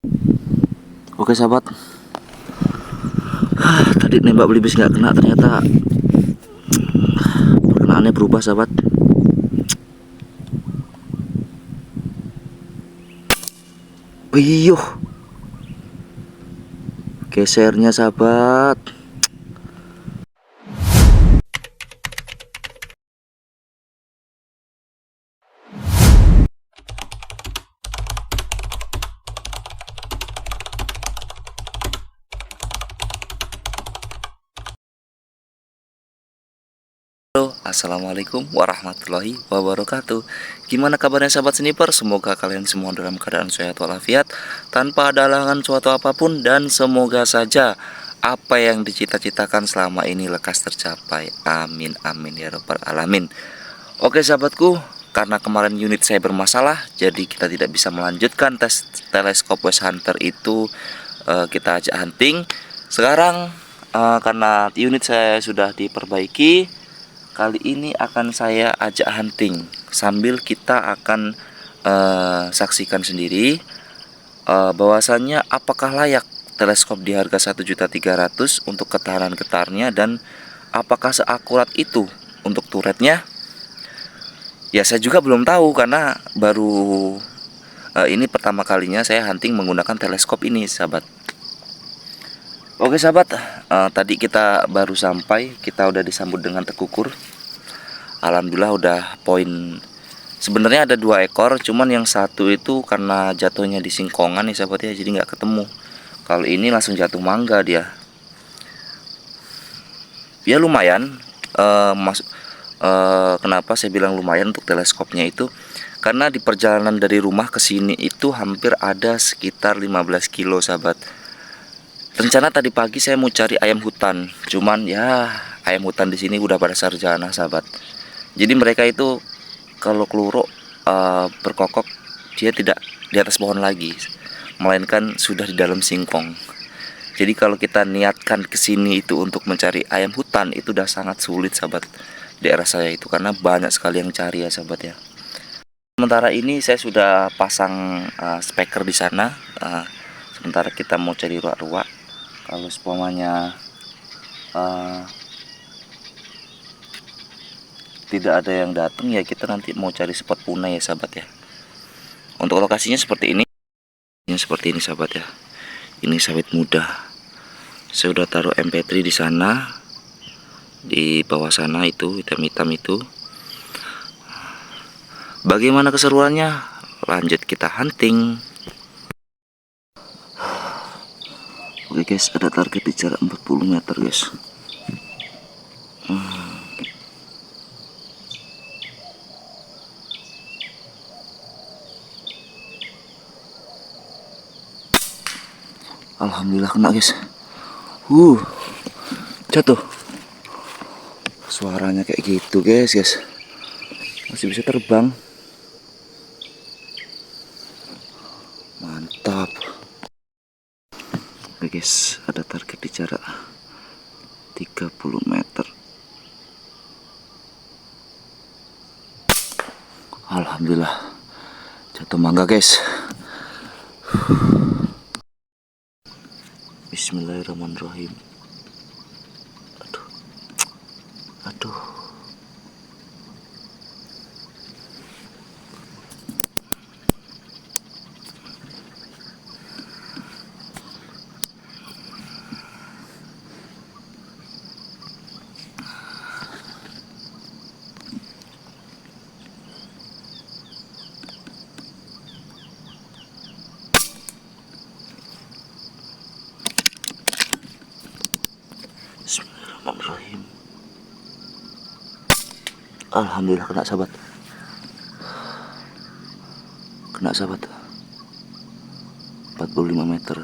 Oke sahabat, tadi nembak belibis nggak kena, ternyata perkenaannya berubah sahabat. Wiyuh, gesernya sahabat. Halo, assalamualaikum warahmatullahi wabarakatuh. Gimana kabarnya sahabat sniper? Semoga kalian semua dalam keadaan sehat walafiat, tanpa ada halangan suatu apapun, dan semoga saja apa yang dicita-citakan selama ini lekas tercapai. Amin amin ya rabbal alamin. Oke sahabatku, karena kemarin unit saya bermasalah, jadi kita tidak bisa melanjutkan tes teleskop West Hunter itu. Kita ajak hunting. Sekarang karena unit saya sudah diperbaiki, kali ini akan saya ajak hunting sambil kita akan saksikan sendiri bahwasannya apakah layak teleskop di harga 1.300.000 untuk ketahanan getarnya, dan apakah seakurat itu untuk turretnya. Ya saya juga belum tahu karena baru ini pertama kalinya saya hunting menggunakan teleskop ini sahabat. Oke sahabat, tadi kita baru sampai, kita udah disambut dengan tekukur. Alhamdulillah udah poin. Sebenarnya ada 2 ekor, cuman yang satu itu karena jatuhnya di singkongan nih sahabat ya, jadi nggak ketemu. Kalau ini langsung jatuh mangga dia. Ya lumayan. Kenapa saya bilang lumayan untuk teleskopnya itu? Karena di perjalanan dari rumah ke sini itu hampir ada sekitar 15 kilo sahabat. Rencana tadi pagi saya mau cari ayam hutan, cuman ya ayam hutan di sini udah pada sarjana sahabat. Jadi mereka itu kalau keluruk berkokok, dia tidak di atas pohon lagi, melainkan sudah di dalam singkong. Jadi kalau kita niatkan ke sini itu untuk mencari ayam hutan, itu udah sangat sulit sahabat daerah saya itu, karena banyak sekali yang cari ya sahabat ya. Sementara ini saya sudah pasang speaker di sana. Sementara kita mau cari ruak-ruak. Kalau umpamanya tidak ada yang datang, ya kita nanti mau cari spot punai ya sahabat ya. Untuk lokasinya seperti ini. Seperti ini sahabat ya. Ini sawit muda. Saya udah taruh MP3 di sana. Di bawah sana itu hitam-hitam itu. Bagaimana keseruannya? Lanjut kita hunting. Oke guys, ada target di jarak 40 meter guys. Alhamdulillah kena guys. Jatuh. Suaranya kayak gitu guys. Masih bisa terbang. Mantap. Oke guys, ada target di jarak 30 meter. Alhamdulillah jatuh mangga guys. Bismillahirrahmanirrahim. Aduh. Bismillahirrahmanirrahim. Alhamdulillah kena sahabat. Kena sahabat. 45 meter.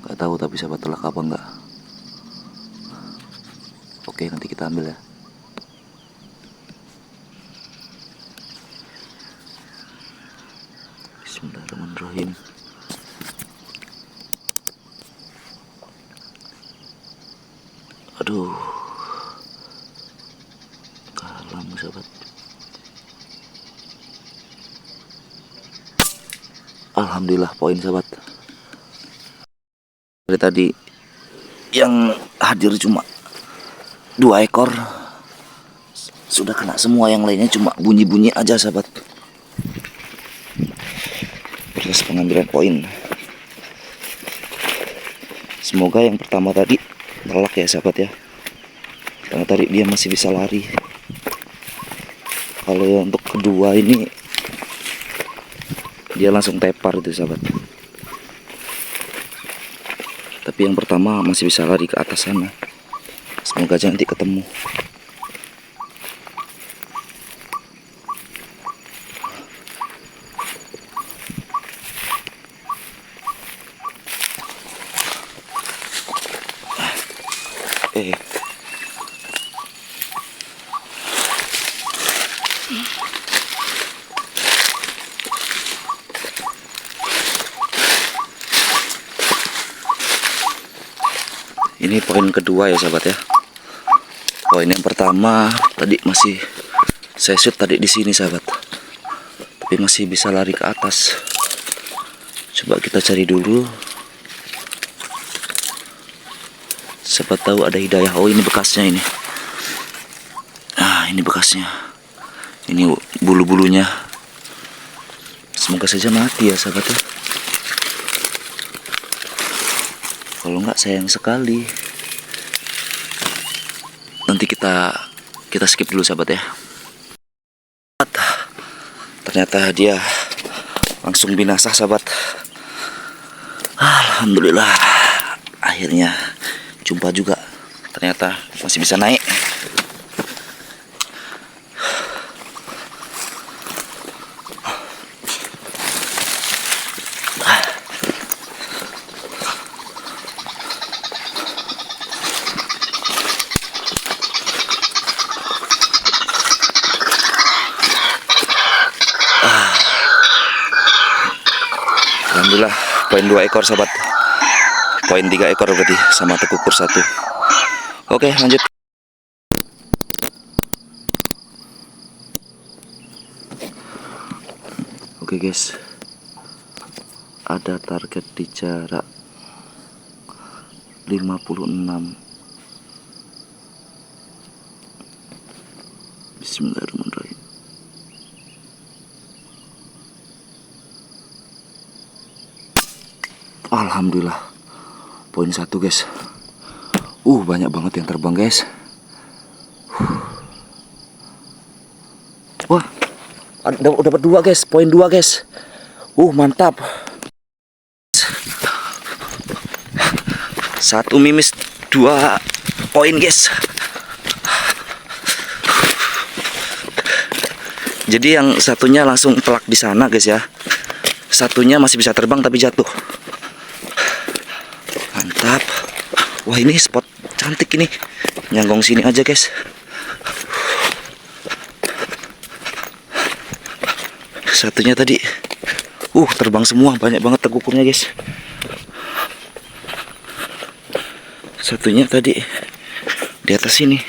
Gak tahu tapi sahabat telak apa enggak. Oke, nanti kita ambil ya. Bismillahirrahmanirrahim. Aduh, kalam sahabat. Alhamdulillah poin sahabat. Dari tadi yang hadir cuma 2 ekor, sudah kena semua, yang lainnya cuma bunyi-bunyi aja sahabat. Proses pengambilan poin. Semoga yang pertama tadi telak ya sahabat ya, karena tadi dia masih bisa lari. Kalau yang untuk kedua ini dia langsung tepar itu sahabat. Tapi yang pertama masih bisa lari ke atas sana. Semoga aja nanti ketemu. Ini poin kedua ya sahabat ya. Poin yang pertama tadi masih saya shoot tadi di sini sahabat, tapi masih bisa lari ke atas. Coba kita cari dulu. Siapa tahu ada hidayah. Oh, ini bekasnya ini. Nah, ini bekasnya. Ini bulu-bulunya. Semoga saja mati ya sahabat ya. Kalau enggak sayang sekali. Nanti kita skip dulu sahabat ya. Ternyata dia langsung binasa sahabat. Alhamdulillah, akhirnya jumpa juga. Ternyata masih bisa naik. Alhamdulillah poin 2 ekor sahabat. Poin 3 ekor berarti sama tekukur 1. Oke, lanjut. Oke guys, ada target di jarak 56. Bismillahirrahmanirrahim. Alhamdulillah poin 1 guys. Banyak banget yang terbang guys. Wah, dapat 2 guys, poin 2 guys. Mantap. 1 mimis 2 poin guys. Jadi yang satunya langsung telak di sana guys ya. Satunya masih bisa terbang tapi jatuh. Mantap. Wah, ini spot cantik ini. Nyanggong sini aja guys. Satunya tadi terbang semua, banyak banget tekukurnya guys. Satunya tadi di atas sini.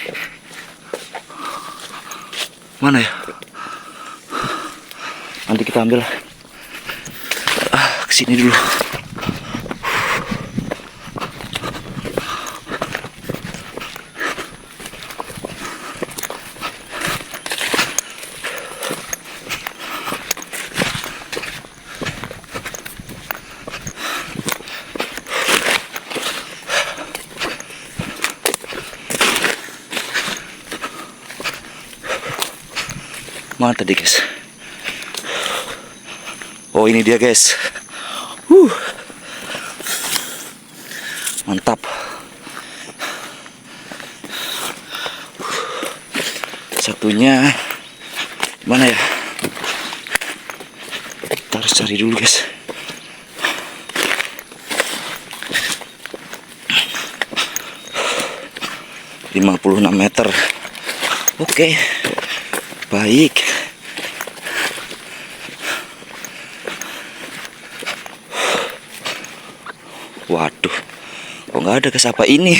Mana ya? Nanti kita ambil. Kesini dulu. Mana tadi guys? Oh, ini dia guys. Mantap. Satunya mana ya? Kita harus cari dulu guys. ...56 meter. Oke. Baik. Waduh, kok nggak ada kesapa ini?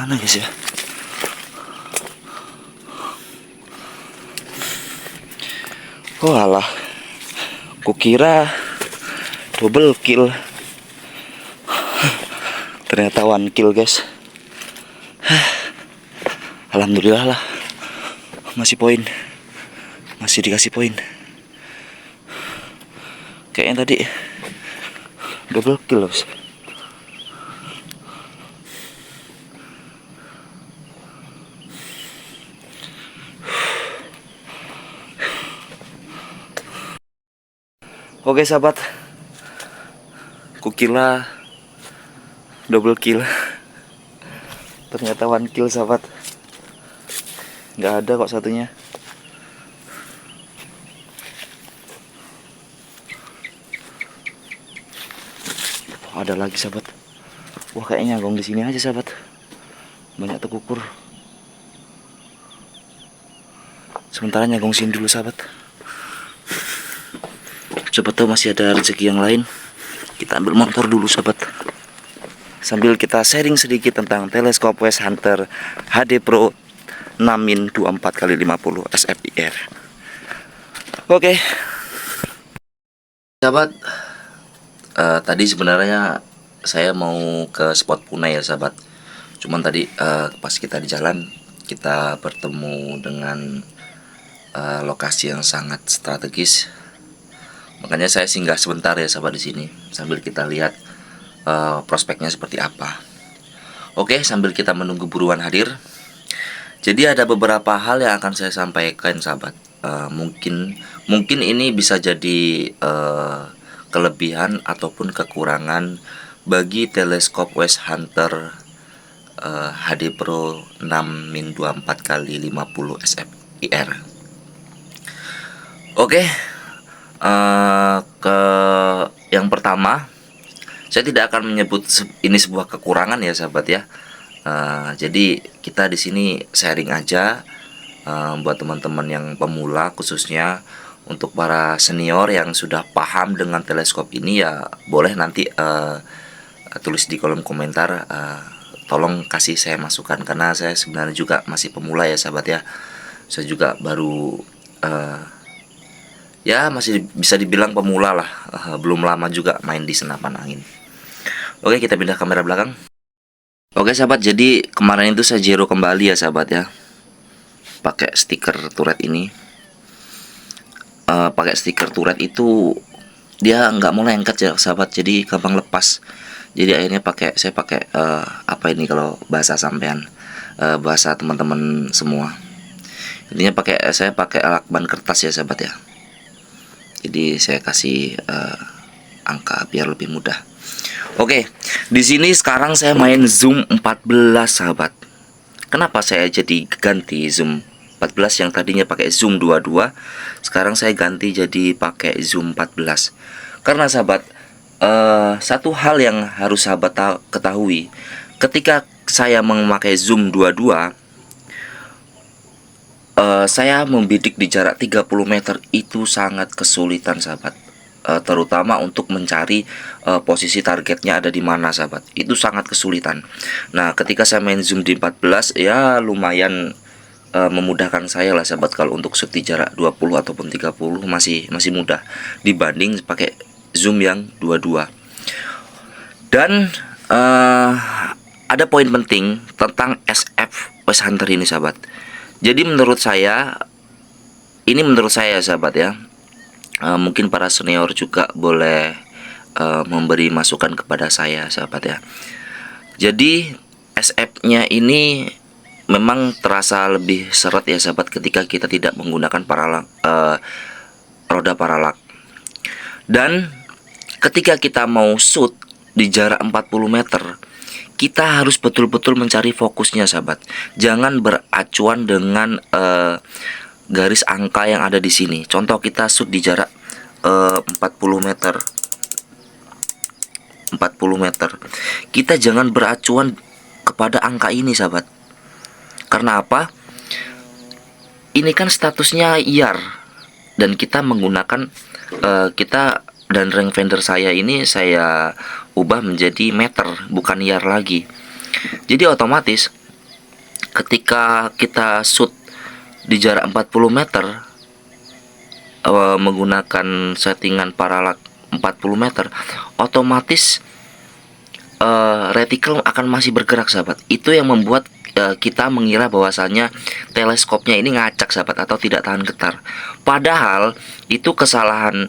mana guys ya? Oh alah, kukira double kill, ternyata one kill guys. Alhamdulillah lah, masih poin, masih dikasih poin. Kayaknya tadi double kill guys. Oke sahabat, kukira double kill, ternyata one kill sahabat. Nggak ada kok satunya. Oh, ada lagi sahabat. Wah kayaknya gong di sini aja sahabat. Banyak terkukur. Sementara nyagong sini dulu sahabat. Coba tahu masih ada rezeki yang lain. Kita ambil motor dulu sahabat, sambil kita sharing sedikit tentang teleskop West Hunter HD Pro 6min 24x50 SFIR. Oke sahabat, tadi sebenarnya saya mau ke spot Pune ya sahabat. Cuman tadi pas kita di jalan kita bertemu dengan lokasi yang sangat strategis. Makanya saya singgah sebentar ya sahabat di sini sambil kita lihat prospeknya seperti apa. Oke, sambil kita menunggu buruan hadir. Jadi ada beberapa hal yang akan saya sampaikan sahabat. Mungkin ini bisa jadi kelebihan ataupun kekurangan bagi teleskop West Hunter HD Pro 6min 24x50 SFIR. Oke. Ke yang pertama, saya tidak akan menyebut ini sebuah kekurangan ya sahabat ya. Jadi kita di sini sharing aja buat teman-teman yang pemula, khususnya untuk para senior yang sudah paham dengan teleskop ini ya boleh nanti tulis di kolom komentar. Tolong kasih saya masukan karena saya sebenarnya juga masih pemula ya sahabat ya. Saya juga baru ya masih bisa dibilang pemula lah, belum lama juga main di senapan angin. Oke, kita pindah kamera belakang. Oke sahabat, jadi kemarin itu saya zero kembali ya sahabat ya, pakai stiker turret ini. Pakai stiker turret itu dia nggak mau lengket ya sahabat, jadi gampang lepas. Jadi akhirnya saya pakai apa ini kalau bahasa sampean, bahasa teman-teman semua. Intinya saya pakai lakban kertas ya sahabat ya. Jadi saya kasih angka biar lebih mudah. Oke, di sini sekarang saya main zoom 14 sahabat. Kenapa saya jadi ganti zoom 14 yang tadinya pakai zoom 22, sekarang saya ganti jadi pakai zoom 14. Karena sahabat, satu hal yang harus sahabat ketahui, ketika saya memakai zoom 22, saya membidik di jarak 30 meter itu sangat kesulitan sahabat, terutama untuk mencari posisi targetnya ada di mana sahabat, itu sangat kesulitan. Nah ketika saya main zoom di 14 ya lumayan memudahkan saya lah sahabat. Kalau untuk shoot di jarak 20 ataupun 30 masih mudah dibanding pakai zoom yang 22. Dan ada poin penting tentang SF West Hunter ini sahabat. Jadi menurut saya sahabat ya, mungkin para senior juga boleh memberi masukan kepada saya sahabat ya. Jadi SF-nya ini memang terasa lebih seret ya sahabat ketika kita tidak menggunakan roda paralak. Dan ketika kita mau shoot di jarak 40 meter, kita harus betul-betul mencari fokusnya sahabat. Jangan beracuan dengan garis angka yang ada di sini. Contoh kita shoot di jarak 40 meter. Kita jangan beracuan kepada angka ini sahabat. Karena apa? Ini kan statusnya IAR dan kita menggunakan dan rangefinder saya ini saya ubah menjadi meter, bukan IAR lagi. Jadi otomatis ketika kita shoot di jarak 40 meter menggunakan settingan paralak 40 meter, otomatis retikel akan masih bergerak sahabat. Itu yang membuat kita mengira bahwasanya teleskopnya ini ngacak sahabat, atau tidak tahan getar. Padahal itu kesalahan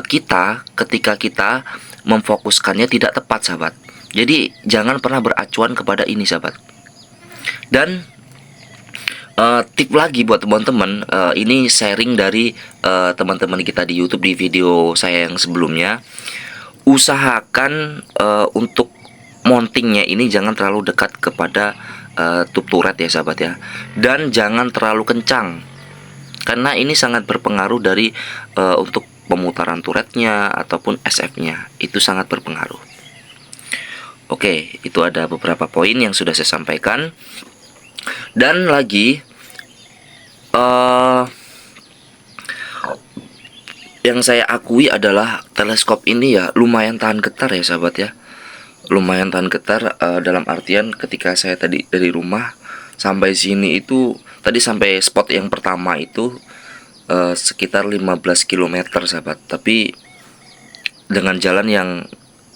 kita ketika kita memfokuskannya tidak tepat sahabat. Jadi jangan pernah beracuan kepada ini sahabat. Dan tip lagi buat teman-teman, ini sharing dari teman-teman kita di YouTube di video saya yang sebelumnya. Usahakan untuk mountingnya ini jangan terlalu dekat kepada tube turret ya sahabat ya, dan jangan terlalu kencang, karena ini sangat berpengaruh dari untuk pemutaran turretnya ataupun SF-nya, itu sangat berpengaruh. Oke, itu ada beberapa poin yang sudah saya sampaikan. Dan lagi yang saya akui adalah teleskop ini ya lumayan tahan getar ya sahabat ya. Lumayan tahan getar dalam artian ketika saya tadi dari rumah sampai sini itu, tadi sampai spot yang pertama itu sekitar 15 km sahabat. Tapi dengan jalan yang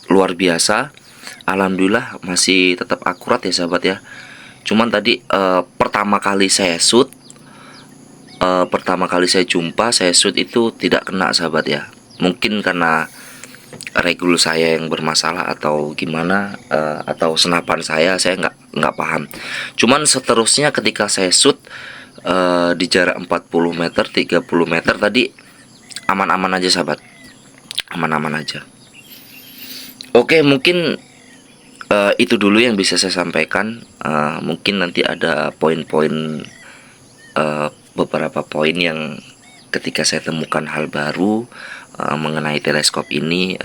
luar biasa, alhamdulillah masih tetap akurat ya sahabat ya. Cuman tadi pertama kali saya shoot, pertama kali saya jumpa, saya shoot itu tidak kena sahabat ya. Mungkin karena regul saya yang bermasalah atau gimana, atau senapan saya nggak paham. Cuman seterusnya ketika saya shoot di jarak 40 meter 30 meter tadi aman-aman aja sahabat, aman-aman aja. Oke, mungkin itu dulu yang bisa saya sampaikan. Mungkin nanti ada poin-poin, beberapa poin yang ketika saya temukan hal baru mengenai teleskop ini,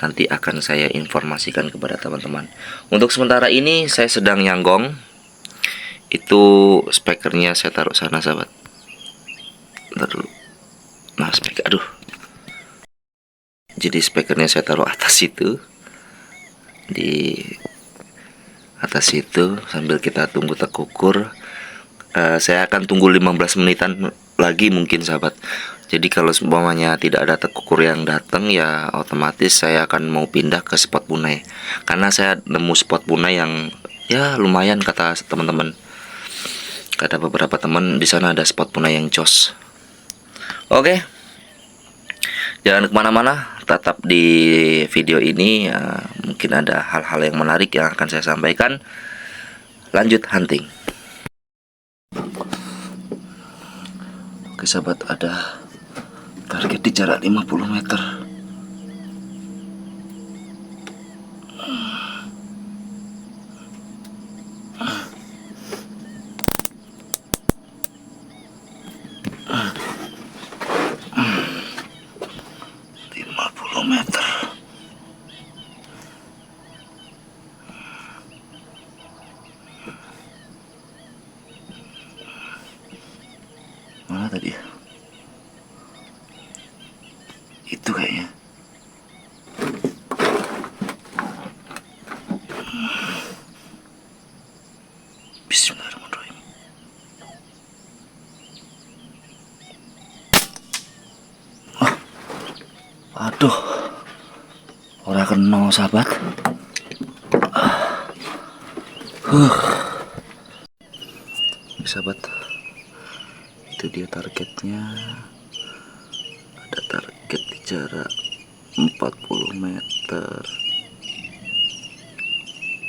nanti akan saya informasikan kepada teman-teman. Untuk sementara ini saya sedang nyanggong. Itu speakernya saya taruh sana sahabat. Bentar dulu. Nah speaker, aduh. Jadi speakernya saya taruh atas itu, di atas itu, sambil kita tunggu terkukur. Saya akan tunggu 15 menitan lagi mungkin sahabat. Jadi kalau semuanya tidak ada tekukur yang datang, ya otomatis saya akan mau pindah ke spot punai. Karena saya nemu spot punai yang ya lumayan, kata teman-teman. Kata beberapa teman di sana ada spot punai yang jos. Oke, jangan kemana-mana, tetap di video ini. Mungkin ada hal-hal yang menarik yang akan saya sampaikan. Lanjut hunting. Oke sahabat, ada target di jarak 50 meter. Meter. Mana tadi? Itu kayaknya. Bismillahirrahmanirrahim. Aduh, ora kena sahabat. Sahabat, itu dia targetnya. Ada target di jarak 40 meter.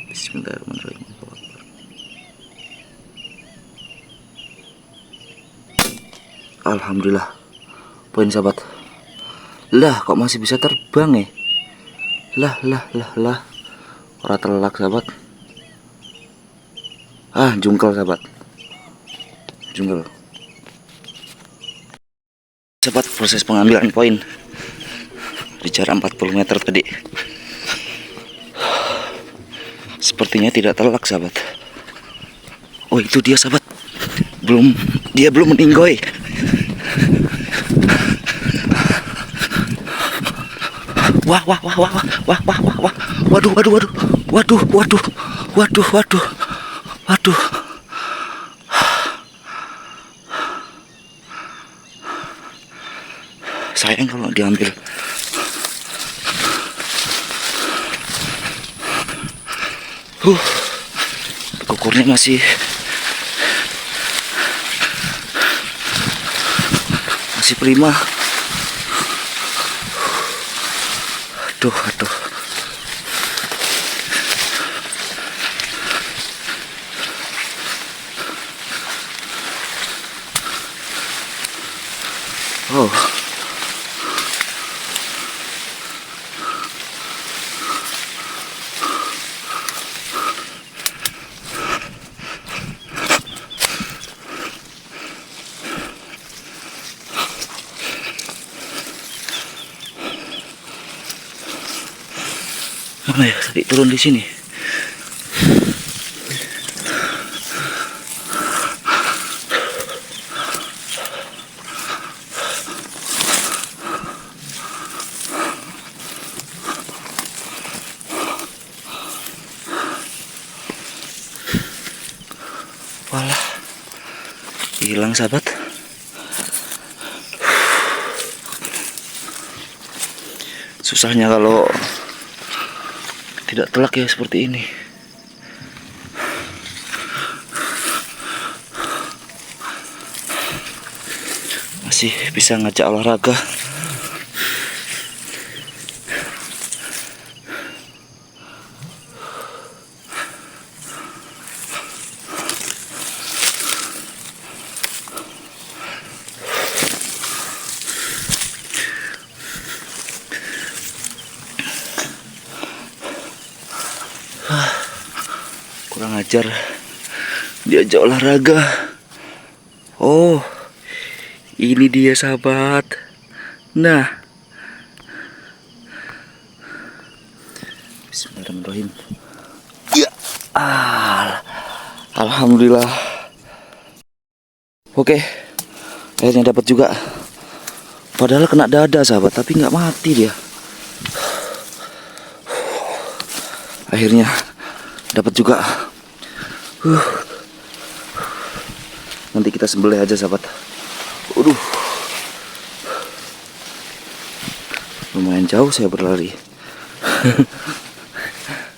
Bismillahirrahmanirrahim. Alhamdulillah, poin sahabat. Lah, kok masih bisa terbang ya? Lah. Ora telak sahabat. Jungkel sahabat. Jungkel. Sahabat, proses pengambilan poin di jarak 40 meter tadi. Sepertinya tidak telak sahabat. Oh, itu dia sahabat. Dia belum meninggoy. Wah. Waduh. sayang kalau diambil. Kukurnya masih prima. Aduh. Oh. Mana ya tadi turun di sini? Walah, hilang sahabat. Susahnya kalau tidak telak ya seperti ini. Masih bisa ngajak olahraga. Kurang ajar diajak olahraga. Oh, ini dia sahabat. Nah, bismillahirrahmanirrahim. Ya, alhamdulillah. Oke, akhirnya dapat juga. Padahal kena dada sahabat, tapi nggak mati dia. Akhirnya dapat juga. Nanti kita sembelih aja sahabat. Lumayan jauh saya berlari.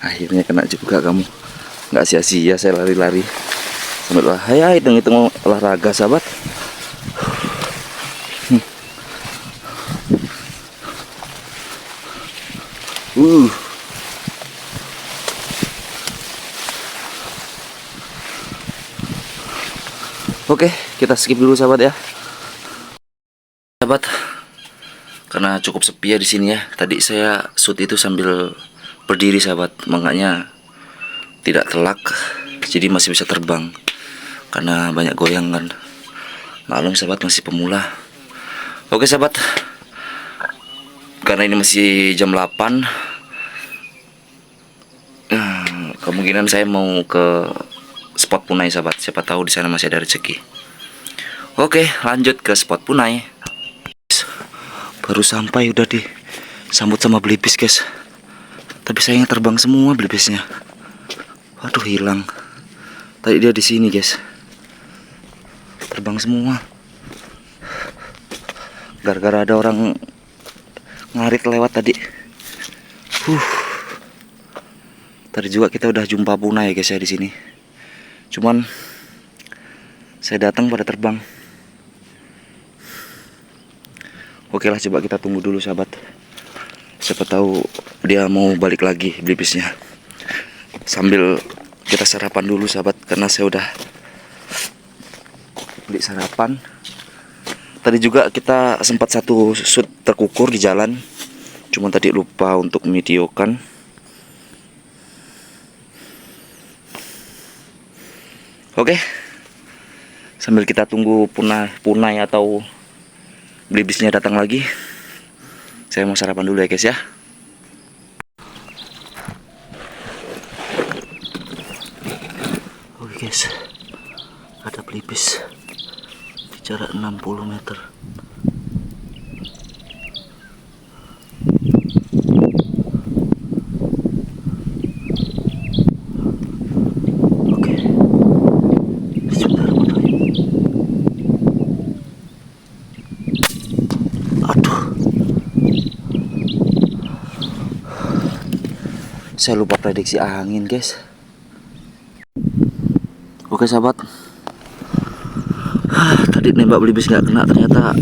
Akhirnya kena juga kamu. Nggak sia-sia saya lari-lari sambil hitung olahraga sahabat. Oke, kita skip dulu sahabat ya. Sahabat, karena cukup sepi ya di sini ya. Tadi saya shoot itu sambil berdiri sahabat, makanya tidak telak, jadi masih bisa terbang. Karena banyak goyang kan. Maklum sahabat, masih pemula. Oke sahabat, karena ini masih jam 8, kemungkinan saya mau ke spot punai sahabat. Siapa tahu di sana masih ada rezeki. Oke, lanjut ke spot punai. Baru sampai udah disambut sama belibis guys. Tapi sayangnya terbang semua belibisnya. Waduh, hilang. Tadi dia di sini guys. Terbang semua. Gara-gara ada orang ngarit lewat tadi. Tadi juga kita udah jumpa punai guys ya di sini. Cuman saya datang pada terbang. Oke lah, coba kita tunggu dulu sahabat. Siapa tahu dia mau balik lagi belibisnya. Sambil kita sarapan dulu sahabat, karena saya udah beli sarapan. Tadi juga kita sempat satu shoot terkukur di jalan. Cuman tadi lupa untuk videokan. Oke, sambil kita tunggu punai atau belibisnya datang lagi, saya mau sarapan dulu ya guys ya. Oke guys, ada belibis di jarak 60 meter. Aduh, Saya lupa prediksi angin, guys. Oke sahabat, tadi nembak belibis nggak kena, ternyata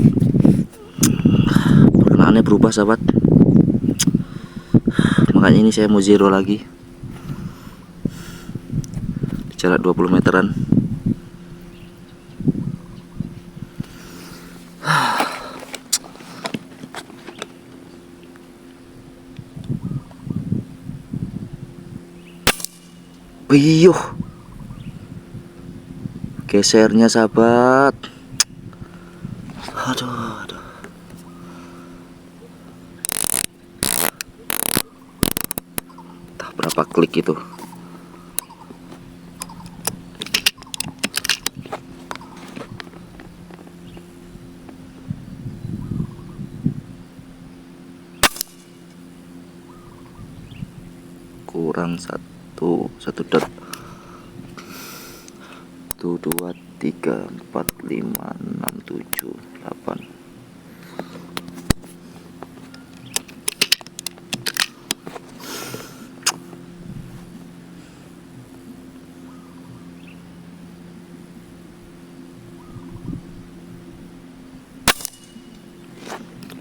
perkenaannya berubah sahabat. Makanya ini saya mau zero lagi di jarak 20 meteran. Wiyuh, gesernya sahabat. Aduh. Entah berapa klik itu. Kurang satu dot. 1 2 3 4 5 6 7 8.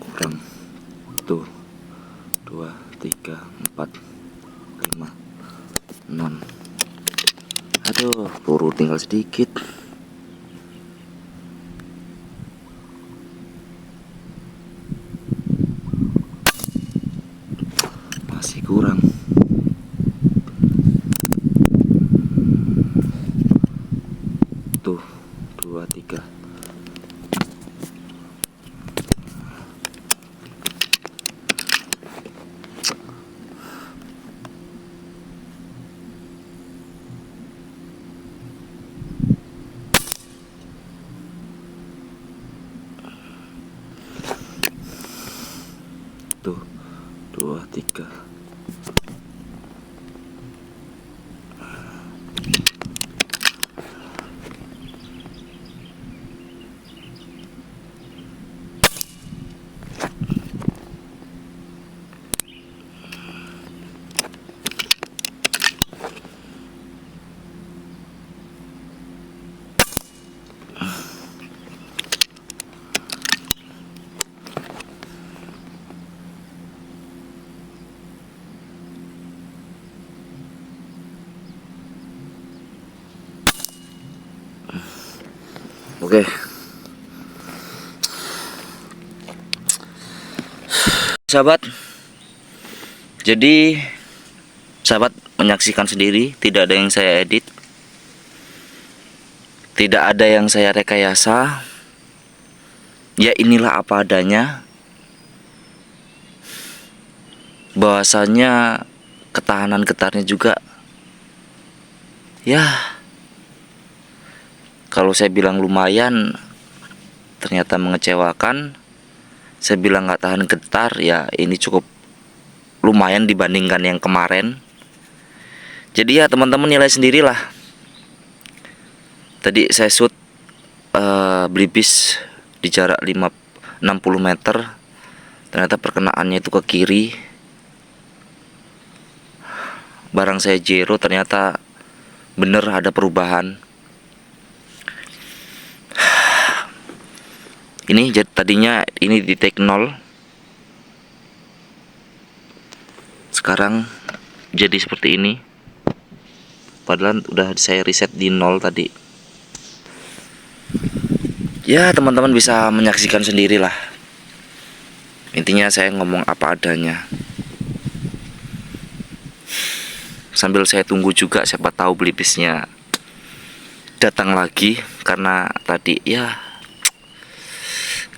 Kurang 1 2 3 4 5 6. Aduh, peluru tinggal sedikit. Masih kurang. Tuh, 2 3. Tuh, 2 3. Oke. Sahabat, jadi sahabat menyaksikan sendiri, tidak ada yang saya edit, tidak ada yang saya rekayasa. Ya inilah apa adanya. Bahwasanya ketahanan getarnya juga, ya kalau saya bilang lumayan, ternyata mengecewakan. Saya bilang nggak tahan getar, ya ini cukup lumayan dibandingkan yang kemarin. Jadi ya teman-teman nilai sendirilah. Tadi saya shoot belibis di jarak 60 meter, ternyata perkenaannya itu ke kiri. Barang saya zero, ternyata bener ada perubahan. Ini tadinya ini di take 0, sekarang jadi seperti ini. Padahal udah saya reset di 0 tadi. Ya teman-teman bisa menyaksikan sendirilah. Intinya saya ngomong apa adanya. Sambil saya tunggu juga, siapa tahu belibisnya datang lagi. Karena tadi ya,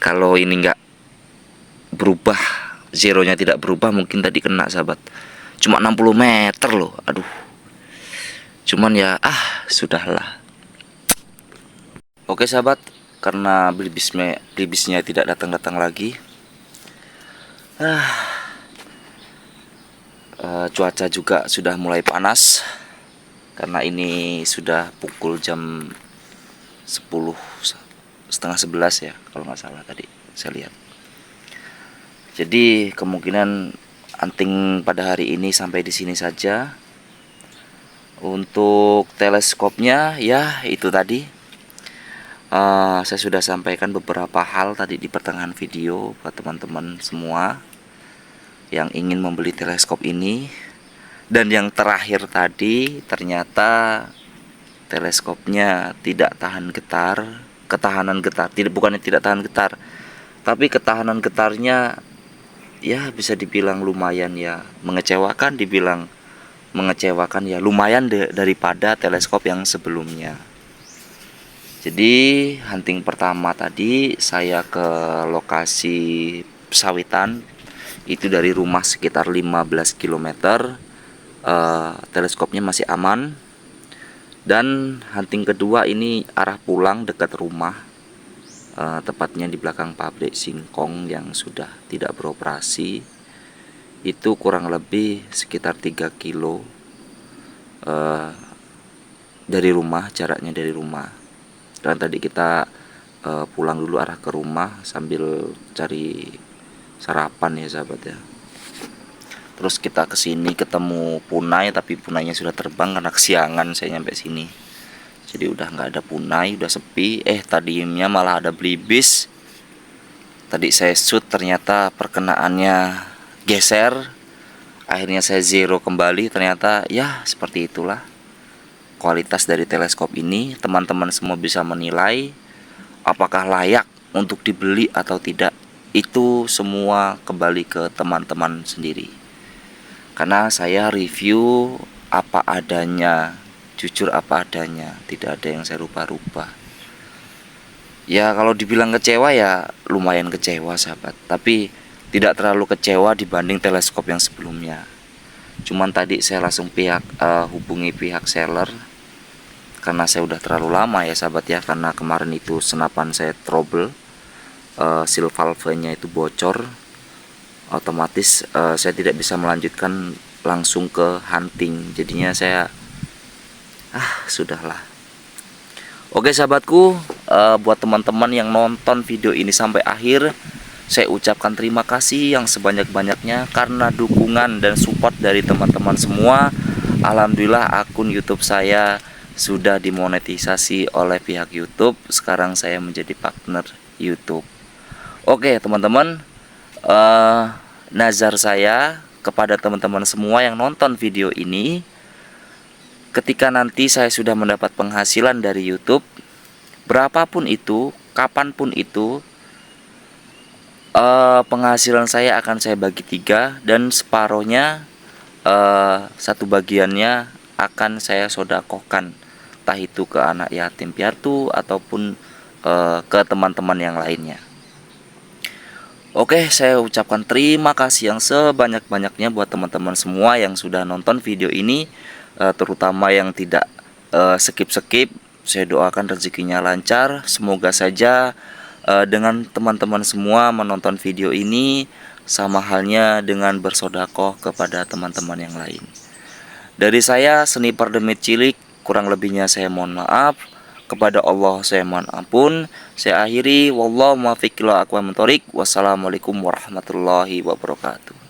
kalau ini nggak berubah, zeronya tidak berubah, mungkin tadi kena sahabat. Cuma 60 meter loh, aduh. Cuman ya sudahlah. Oke sahabat, karena belibisnya tidak datang-datang lagi, cuaca juga sudah mulai panas. Karena ini sudah pukul jam 10 setengah 11 ya, kalau nggak salah tadi saya lihat. Jadi kemungkinan hunting pada hari ini sampai di sini saja. Untuk teleskopnya ya itu tadi, saya sudah sampaikan beberapa hal tadi di pertengahan video buat teman-teman semua yang ingin membeli teleskop ini. Dan yang terakhir tadi, ternyata teleskopnya tidak tahan getar, ketahanan getar, bukannya tidak tahan getar, tapi ketahanan getarnya ya bisa dibilang lumayan ya mengecewakan, dibilang mengecewakan ya lumayan daripada teleskop yang sebelumnya. Jadi hunting pertama tadi saya ke lokasi pesawitan, itu dari rumah sekitar 15 km. Teleskopnya masih aman. Dan hunting kedua ini arah pulang dekat rumah, tepatnya di belakang pabrik singkong yang sudah tidak beroperasi. Itu kurang lebih sekitar 3 kilo dari rumah, jaraknya dari rumah. Dan tadi kita pulang dulu arah ke rumah sambil cari sarapan ya sahabat ya. Terus kita kesini ketemu punai, tapi punainya sudah terbang karena kesiangan saya nyampe sini. Jadi udah nggak ada punai, udah sepi. Tadinya malah ada belibis. Tadi saya shoot ternyata perkenaannya geser. Akhirnya saya zero kembali. Ternyata ya seperti itulah kualitas dari teleskop ini. Teman-teman semua bisa menilai apakah layak untuk dibeli atau tidak. Itu semua kembali ke teman-teman sendiri. Karena saya review apa adanya, jujur apa adanya, tidak ada yang saya rubah-rubah. Ya kalau dibilang kecewa ya lumayan kecewa sahabat, tapi tidak terlalu kecewa dibanding teleskop yang sebelumnya. Cuman tadi saya langsung hubungi pihak seller, karena saya udah terlalu lama ya sahabat ya, karena kemarin itu senapan saya trouble, seal valve-nya itu bocor. Otomatis saya tidak bisa melanjutkan langsung ke hunting. Jadinya saya sudahlah. Oke sahabatku, buat teman-teman yang nonton video ini sampai akhir, saya ucapkan terima kasih yang sebanyak-banyaknya karena dukungan dan support dari teman-teman semua. Alhamdulillah akun YouTube saya sudah dimonetisasi oleh pihak YouTube. Sekarang saya menjadi partner YouTube. Oke teman-teman, nazar saya kepada teman-teman semua yang nonton video ini, ketika nanti saya sudah mendapat penghasilan dari YouTube, berapapun itu, kapanpun itu, penghasilan saya akan saya bagi 3, dan separohnya, satu bagiannya akan saya sodakohkan, entah itu ke anak yatim piatu ataupun ke teman-teman yang lainnya. Oke, saya ucapkan terima kasih yang sebanyak-banyaknya buat teman-teman semua yang sudah nonton video ini, terutama yang tidak skip-skip. Saya doakan rezekinya lancar. Semoga saja dengan teman-teman semua menonton video ini sama halnya dengan bersodakoh kepada teman-teman yang lain. Dari saya, Sniper Demit Cilik, kurang lebihnya saya mohon maaf. Kepada Allah saya mohon ampun. Saya akhiri, wallahu muwaffiq ila aqwamit thoriq. Wassalamualaikum warahmatullahi wabarakatuh.